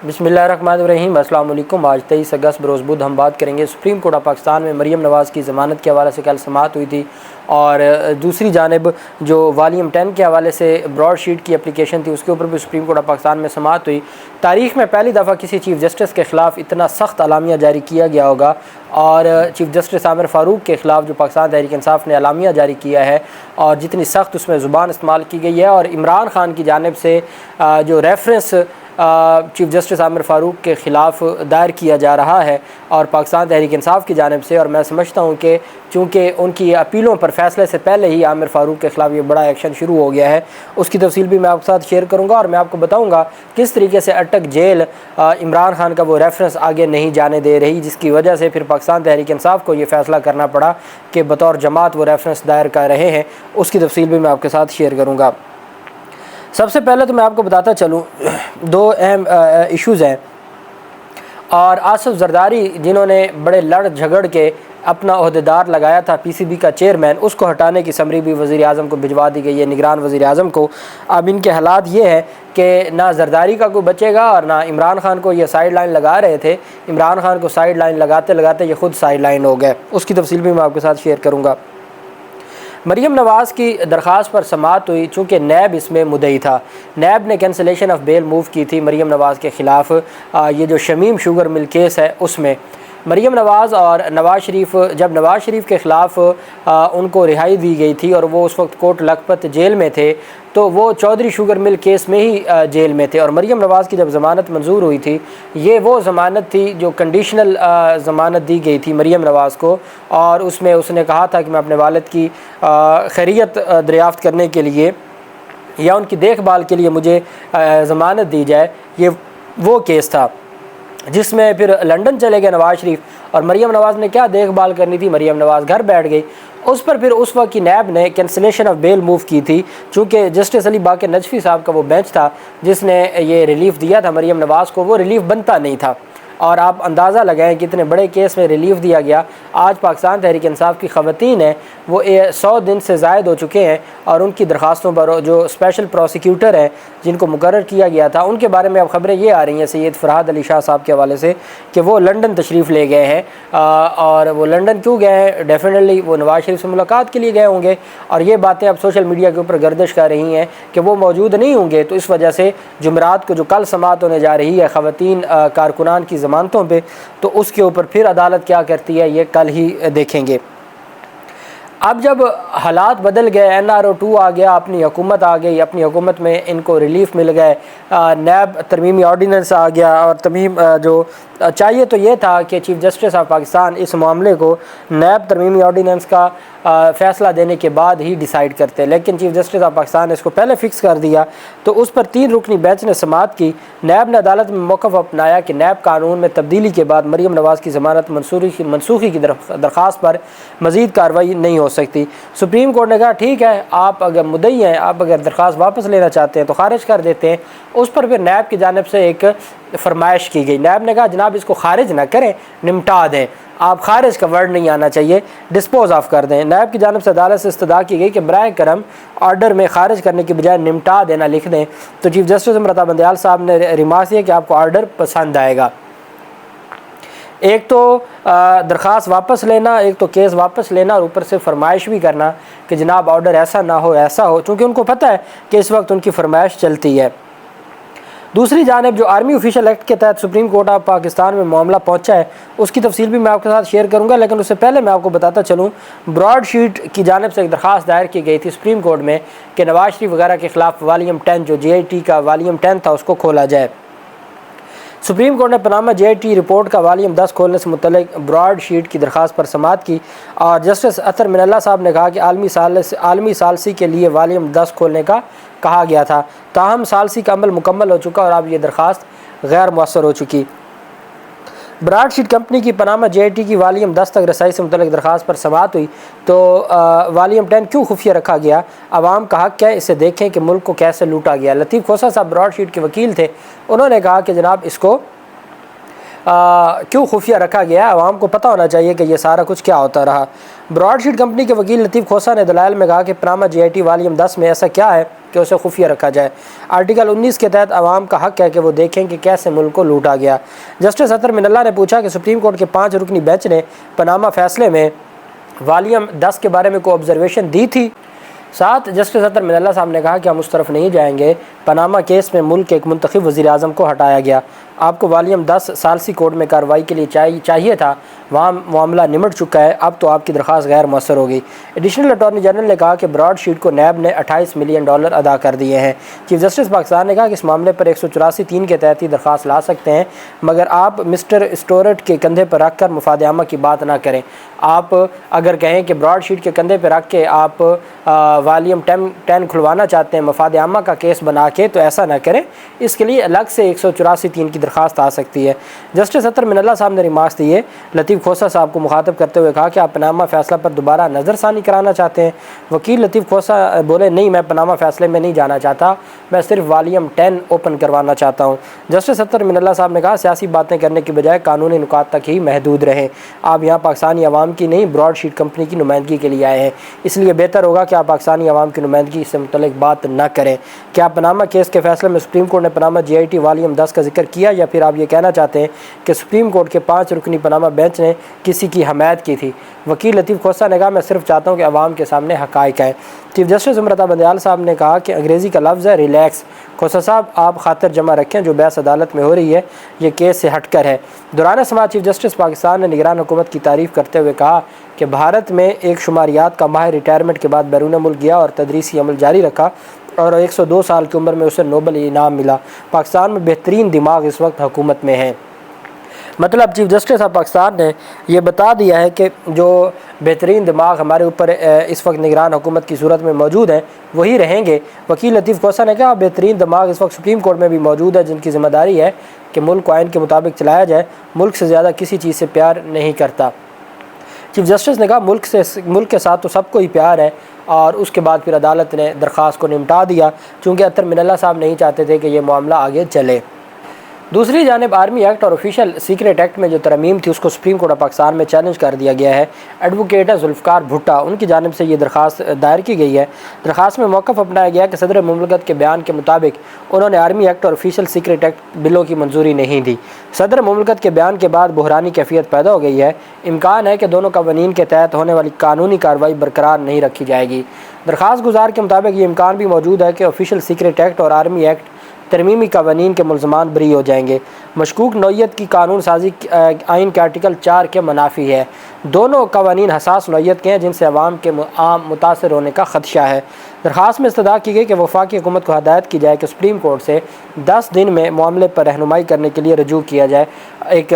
بسم اللہ الرحمن الرحیم۔ السلام علیکم۔ آج 23 اگست بروز بدھ ہم بات کریں گے سپریم کورٹ آف پاکستان میں مریم نواز کی ضمانت کے حوالے سے کل سماعت ہوئی تھی، اور دوسری جانب جو والیوم 10 کے حوالے سے براڈ شیٹ کی اپلیکیشن تھی اس کے اوپر بھی سپریم کورٹ آف پاکستان میں سماعت ہوئی۔ تاریخ میں پہلی دفعہ کسی چیف جسٹس کے خلاف اتنا سخت اعلامیہ جاری کیا گیا ہوگا، اور چیف جسٹس عامر فاروق کے خلاف جو پاکستان تحریک انصاف نے اعلامیہ جاری کیا ہے اور جتنی سخت اس میں زبان استعمال کی گئی ہے، اور عمران خان کی جانب سے جو ریفرنس چیف جسٹس عامر فاروق کے خلاف دائر کیا جا رہا ہے اور پاکستان تحریک انصاف کی جانب سے، اور میں سمجھتا ہوں کہ چونکہ ان کی اپیلوں پر فیصلے سے پہلے ہی عامر فاروق کے خلاف یہ بڑا ایکشن شروع ہو گیا ہے، اس کی تفصیل بھی میں آپ کے ساتھ شیئر کروں گا، اور میں آپ کو بتاؤں گا کس طریقے سے اٹک جیل عمران خان کا وہ ریفرنس آگے نہیں جانے دے رہی، جس کی وجہ سے پھر پاکستان تحریک انصاف کو یہ فیصلہ کرنا پڑا کہ بطور جماعت وہ ریفرنس دائر کر رہے ہیں۔ اس کی تفصیل بھی میں آپ کے ساتھ شیئر کروں گا۔ سب سے پہلے تو میں آپ کو بتاتا چلوں دو اہم ایشوز ہیں، اور آصف زرداری جنہوں نے بڑے لڑ جھگڑ کے اپنا عہدیدار لگایا تھا پی سی بی کا چیئرمین، اس کو ہٹانے کی سمری بھی وزیر اعظم کو بھجوا دی گئی ہے، نگران وزیر اعظم کو۔ اب ان کے حالات یہ ہیں کہ نہ زرداری کا کوئی بچے گا اور نہ عمران خان کو یہ سائیڈ لائن لگا رہے تھے، عمران خان کو سائیڈ لائن لگاتے لگاتے یہ خود سائیڈ لائن ہو گئے۔ اس کی تفصیل بھی میں آپ کے ساتھ شیئر کروں گا۔ مریم نواز کی درخواست پر سماعت ہوئی، چونکہ نیب اس میں مدعی تھا۔ نیب نے کینسلیشن آف بیل موو کی تھی مریم نواز کے خلاف، یہ جو شمیم شوگر مل کیس ہے اس میں مریم نواز اور نواز شریف، جب نواز شریف کے خلاف ان کو رہائی دی گئی تھی اور وہ اس وقت کوٹ لکھپت جیل میں تھے، تو وہ چودھری شوگر مل کیس میں ہی جیل میں تھے، اور مریم نواز کی جب ضمانت منظور ہوئی تھی، یہ وہ ضمانت تھی جو کنڈیشنل ضمانت دی گئی تھی مریم نواز کو، اور اس میں اس نے کہا تھا کہ میں اپنے والد کی خیریت دریافت کرنے کے لیے یا ان کی دیکھ بھال کے لیے مجھے ضمانت دی جائے۔ یہ وہ کیس تھا جس میں پھر لنڈن چلے گئے نواز شریف، اور مریم نواز نے کیا دیکھ بھال کرنی تھی، مریم نواز گھر بیٹھ گئی۔ اس پر پھر اس وقت کی نیب نے کینسلیشن آف بیل موو کی تھی، چونکہ جسٹس علی باقر نجفی صاحب کا وہ بینچ تھا جس نے یہ ریلیف دیا تھا مریم نواز کو، وہ ریلیف بنتا نہیں تھا، اور آپ اندازہ لگائیں کہ اتنے بڑے کیس میں ریلیف دیا گیا۔ آج پاکستان تحریک انصاف کی خواتین ہیں وہ 100 دن سے زائد ہو چکے ہیں، اور ان کی درخواستوں پر جو اسپیشل پروسیکیوٹر ہیں جن کو مقرر کیا گیا تھا، ان کے بارے میں اب خبریں یہ آ رہی ہیں سید فرحاد علی شاہ صاحب کے حوالے سے کہ وہ لنڈن تشریف لے گئے ہیں، اور وہ لنڈن کیوں گئے ہیں؟ ڈیفینیٹلی وہ نواز شریف سے ملاقات کے لیے گئے ہوں گے، اور یہ باتیں اب سوشل میڈیا کے اوپر گردش کر رہی ہیں کہ وہ موجود نہیں ہوں گے، تو اس وجہ سے جمعرات کو جو کل سماعت ہونے جا رہی ہے خواتین کارکنان کی ضمانتوں پہ، تو اس کے اوپر پھر عدالت کیا کرتی ہے یہ کل ہی دیکھیں گے۔ اب جب حالات بدل گئے، NRO2 آ گیا، اپنی حکومت آ گئی، اپنی حکومت میں ان کو ریلیف مل گئے، نیب ترمیمی آرڈیننس آ گیا، اور ترمیم جو چاہیے تو یہ تھا کہ چیف جسٹس آف پاکستان اس معاملے کو نیب ترمیمی آرڈیننس کا فیصلہ دینے کے بعد ہی ڈیسائیڈ کرتے، لیکن چیف جسٹس آف پاکستان نے اس کو پہلے فکس کر دیا، تو اس پر 3 رکنی بینچ نے سماعت کی۔ نیب نے عدالت میں موقف اپنایا کہ نیب قانون میں تبدیلی کے بعد مریم نواز کی ضمانت منسوخی کی درخواست پر مزید کارروائی نہیں ہو سکتی۔ سپریم کورٹ نے کہا ٹھیک ہے، آپ اگر مدعی ہیں، آپ اگر درخواست واپس لینا چاہتے ہیں تو خارج کر دیتے ہیں۔ اس پر پھر نیب کی جانب سے ایک فرمائش کی گئی، نیب نے کہا جناب اس کو خارج نہ کریں، نمٹا دیں، آپ خارج کا ورڈ نہیں آنا چاہیے، ڈسپوز آف کر دیں۔ نیب کی جانب سے عدالت سے استدعا کی گئی کہ براہ کرم آرڈر میں خارج کرنے کی بجائے نمٹا دینا لکھ دیں، تو چیف جسٹس امرتا بندیال صاحب نے ریمارک دیا کہ آپ کو آرڈر پسند آئے گا۔ ایک تو درخواست واپس لینا، ایک تو کیس واپس لینا، اور اوپر سے فرمائش بھی کرنا کہ جناب آرڈر ایسا نہ ہو ایسا ہو، چونکہ ان کو پتہ ہے کہ اس وقت ان کی فرمائش چلتی ہے۔ دوسری جانب جو آرمی آفیشل ایکٹ کے تحت سپریم کورٹ آف پاکستان میں معاملہ پہنچا ہے، اس کی تفصیل بھی میں آپ کے ساتھ شیئر کروں گا، لیکن اس سے پہلے میں آپ کو بتاتا چلوں براڈ شیٹ کی جانب سے ایک درخواست دائر کی گئی تھی سپریم کورٹ میں کہ نواز شریف وغیرہ کے خلاف والیوم 10 جو JIT کا والیوم 10 تھا اس کو کھولا جائے۔ سپریم کورٹ نے پاناما JIT رپورٹ کا والیوم 10 کھولنے سے متعلق براڈ شیٹ کی درخواست پر سماعت کی، اور جسٹس اطہر من اللہ صاحب نے کہا کہ عالمی ثالثی کے لیے والیوم 10 کھولنے کا کہا گیا تھا، تاہم ثالثی کا عمل مکمل ہو چکا اور اب یہ درخواست غیر مؤثر ہو چکی۔ براڈ شیٹ کمپنی کی پاناما JIT کی والیوم 10 تک رسائی سے متعلق درخواست پر سماعت ہوئی، تو والیوم 10 کیوں خفیہ رکھا گیا؟ عوام کا حق ہے اسے دیکھیں کہ ملک کو کیسے لوٹا گیا۔ لطیف کھوسہ صاحب براڈ شیٹ کے وکیل تھے، انہوں نے کہا کہ جناب اس کو کیوں خفیہ رکھا گیا؟ عوام کو پتہ ہونا چاہیے کہ یہ سارا کچھ کیا ہوتا رہا۔ براڈ شیٹ کمپنی کے وکیل لطیف کھوسہ نے دلائل میں کہا کہ پاناما GIT والیوم 10 میں ایسا کیا ہے کہ اسے خفیہ رکھا جائے؟ آرٹیکل 19 کے تحت عوام کا حق ہے کہ وہ دیکھیں کہ کیسے ملک کو لوٹا گیا۔ جسٹس اطہر من اللہ نے پوچھا کہ سپریم کورٹ کے 5 رکنی بینچ نے پاناما فیصلے میں والیوم 10 کے بارے میں کوئی آبزرویشن دی تھی؟ ساتھ جسٹس اطہر من اللہ صاحب نے کہا کہ ہم اس طرف نہیں جائیں گے۔ پاناما کیس میں ملک کے ایک منتخب وزیر اعظم کو ہٹایا گیا۔ آپ کو والیوم 10 ثالثی کورٹ میں کارروائی کے لیے چاہیے تھا، وہاں معاملہ نمٹ چکا ہے، اب تو آپ کی درخواست غیر مؤثر ہوگی۔ ایڈیشنل اٹارنی جنرل نے کہا کہ براڈ شیٹ کو نیب نے $28 ملین ادا کر دیے ہیں۔ چیف جسٹس پاکستان نے کہا کہ اس معاملے پر 184(3) کے تحت ہی درخواست لا سکتے ہیں، مگر آپ مسٹر اسٹورٹ کے کندھے پر رکھ کر مفاد عامہ کی بات نہ کریں۔ آپ اگر کہیں کہ براڈ شیٹ کے کندھے پہ رکھ کے آپ والیوم 10 کھلوانا چاہتے ہیں مفاد عامہ کا کیس بنا کے، تو ایسا نہ کریں، اس کے لیے الگ سے 184(3) کی درخواست آ سکتی ہے۔ جسٹس اطہر من اللہ صاحب نے ریمارکس دیے۔ لطیف کھوسہ صاحب کو مخاطب کرتے ہوئے کہا کہ آپ پاناما فیصلہ پر دوبارہ نظر ثانی کرانا چاہتے ہیں؟ وکیل لطیف کھوسہ بولے نہیں، میں پاناما فیصلے میں نہیں جانا چاہتا، میں صرف والیوم 10 اوپن کروانا چاہتا ہوں۔ جسٹس اطہر من اللہ صاحب نے کہا سیاسی باتیں کرنے کی بجائے قانونی نکات تک ہی محدود رہیں۔ آپ یہاں پاکستانی عوام کی نہیں، براڈ شیٹ کمپنی کی نمائندگی کے لیے آئے ہیں، اس لیے بہتر ہوگا کہ آپ پاکستانی عوام کی نمائندگی سے متعلق بات نہ کریں۔ کیا پاناما کیس کے فیصلے میں سپریم کورٹ نے پاناما GIT والیوم 10 کا ذکر کیا، یا پھر آپ یہ کہنا چاہتے ہیں کہ سپریم کورٹ کے 5 رکنی پاناما بینچ نے کسی کی حمایت کی تھی؟ وکیل لطیف کھوسہ نے کہا میں صرف چاہتا ہوں کہ عوام کے سامنے حقائق آئیں۔ چیف جسٹس امرتا بندیال صاحب نے کہا کہ انگریزی کا لفظ ہے ریلیکس۔ کھوسہ صاحب آپ خاطر جمع رکھیں، جو بحث عدالت میں ہو رہی ہے یہ کیس سے ہٹ کر ہے۔ دوران سماعت چیف جسٹس پاکستان نے نگران حکومت کی تعریف کرتے ہوئے کہا کہ بھارت میں ایک شماریات کا ماہر ریٹائرمنٹ کے بعد بیرون ملک گیا اور تدریسی عمل جاری رکھا اور 102 سال کی عمر میں اسے نوبل انعام ملا۔ پاکستان میں بہترین دماغ اس وقت حکومت میں ہیں۔ مطلب چیف جسٹس آف پاکستان نے یہ بتا دیا ہے کہ جو بہترین دماغ ہمارے اوپر اس وقت نگران حکومت کی صورت میں موجود ہیں وہی رہیں گے۔ وکیل لطیف کھوسہ نے کہا بہترین دماغ اس وقت سپریم کورٹ میں بھی موجود ہے، جن کی ذمہ داری ہے کہ ملک کو آئین کے مطابق چلایا جائے، ملک سے زیادہ کسی چیز سے پیار نہیں کرتا۔ چیف جسٹس نے کہا ملک کے ساتھ تو سب کو ہی پیار ہے، اور اس کے بعد پھر عدالت نے درخواست کو نمٹا دیا، چونکہ اطہر من اللہ صاحب نہیں چاہتے تھے کہ یہ معاملہ آگے چلے۔ دوسری جانب آرمی ایکٹ اور آفیشیل سیکریٹ ایکٹ میں جو ترمیم تھی اس کو سپریم کورٹ آف پاکستان میں چیلنج کر دیا گیا ہے۔ ایڈوکیٹ ذوالفقار بھٹا ان کی جانب سے یہ درخواست دائر کی گئی ہے۔ درخواست میں موقف اپنایا گیا کہ صدر مملکت کے بیان کے مطابق انہوں نے آرمی ایکٹ اور آفیشیل سیکریٹ ایکٹ بلوں کی منظوری نہیں دی۔ صدر مملکت کے بیان کے بعد بحرانی کیفیت پیدا ہو گئی ہے۔ امکان ہے کہ دونوں قوانین کے تحت ہونے والی قانونی کارروائی برقرار نہیں رکھی جائے گی۔ درخواست گزار کے مطابق یہ امکان بھی موجود ہے کہ آفیشیل سیکریٹ ایکٹ اور آرمی ایکٹ ترمیمی قوانین کے ملزمان بری ہو جائیں گے۔ مشکوک نوعیت کی قانون سازی آئین کے آرٹیکل 4 کے منافی ہے۔ دونوں قوانین حساس نوعیت کے ہیں جن سے عوام کے عام متاثر ہونے کا خدشہ ہے۔ درخواست میں استدعا کی گئی کہ وفاقی حکومت کو ہدایت کی جائے کہ سپریم کورٹ سے 10 دن میں معاملے پر رہنمائی کرنے کے لیے رجوع کیا جائے، ایک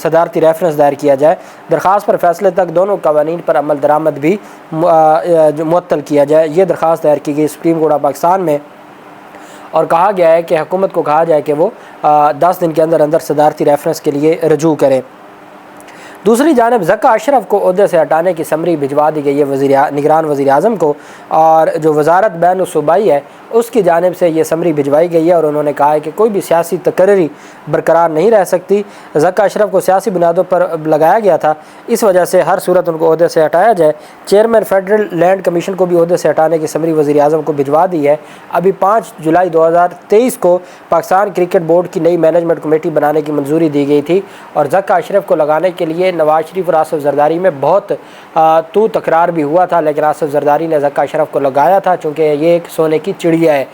صدارتی ریفرنس دائر کیا جائے۔ درخواست پر فیصلے تک دونوں قوانین پر عمل درآمد بھی معطل کیا جائے۔ یہ درخواست دائر کی گئی سپریم کورٹ آف پاکستان میں، اور کہا گیا ہے کہ حکومت کو کہا جائے کہ وہ 10 دن کے اندر صدارتی ریفرنس کے لیے رجوع کرے۔ دوسری جانب ذکا اشرف کو عہدے سے ہٹانے کی سمری بھجوا دی گئی ہے نگران وزیر اعظم کو، اور جو وزارت بین الصوبائی ہے اس کی جانب سے یہ سمری بھجوائی گئی ہے، اور انہوں نے کہا ہے کہ کوئی بھی سیاسی تقرری برقرار نہیں رہ سکتی۔ ذکا اشرف کو سیاسی بنیادوں پر لگایا گیا تھا، اس وجہ سے ہر صورت ان کو عہدے سے ہٹایا جائے۔ چیئرمین فیڈرل لینڈ کمیشن کو بھی عہدے سے ہٹانے کی سمری وزیر اعظم کو بھجوا دی ہے۔ ابھی 5 جولائی 2023 کو پاکستان کرکٹ بورڈ کی نئی مینجمنٹ کمیٹی بنانے کی منظوری دی گئی تھی، اور ذکا اشرف کو لگانے کے لیے نواز شریف اور آصف زرداری میں بہت تو تکرار بھی ہوا تھا، لیکن آصف زرداری نے ذکا اشرف کو لگایا تھا چونکہ یہ ایک سونے کی چڑیا ہے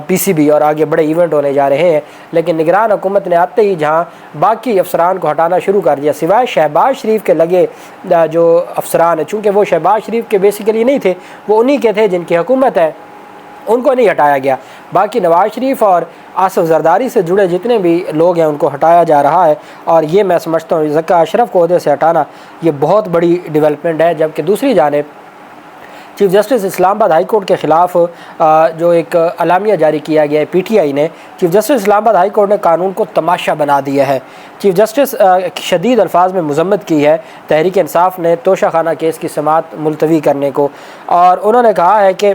PCB، اور آگے بڑے ایونٹ ہونے جا رہے ہیں۔ لیکن نگران حکومت نے آتے ہی جہاں باقی افسران کو ہٹانا شروع کر دیا، سوائے شہباز شریف کے لگے جو افسران ہیں، چونکہ وہ شہباز شریف کے بیسیکلی نہیں تھے، وہ انہی کے تھے جن کی حکومت ہے، ان کو نہیں ہٹایا گیا۔ باقی نواز شریف اور آصف زرداری سے جڑے جتنے بھی لوگ ہیں ان کو ہٹایا جا رہا ہے، اور یہ میں سمجھتا ہوں ذکا اشرف کو عہدے سے ہٹانا یہ بہت بڑی ڈیولپمنٹ ہے۔ جبکہ دوسری جانب چیف جسٹس اسلام آباد ہائی کورٹ کے خلاف جو ایک اعلامیہ جاری کیا گیا ہے PTI نے، چیف جسٹس اسلام آباد ہائی کورٹ نے قانون کو تماشا بنا دیا ہے۔ چیف جسٹس شدید الفاظ میں مذمت کی ہے تحریک انصاف نے توشہ خانہ کیس کی سماعت ملتوی کرنے کو، اور انہوں نے کہا ہے کہ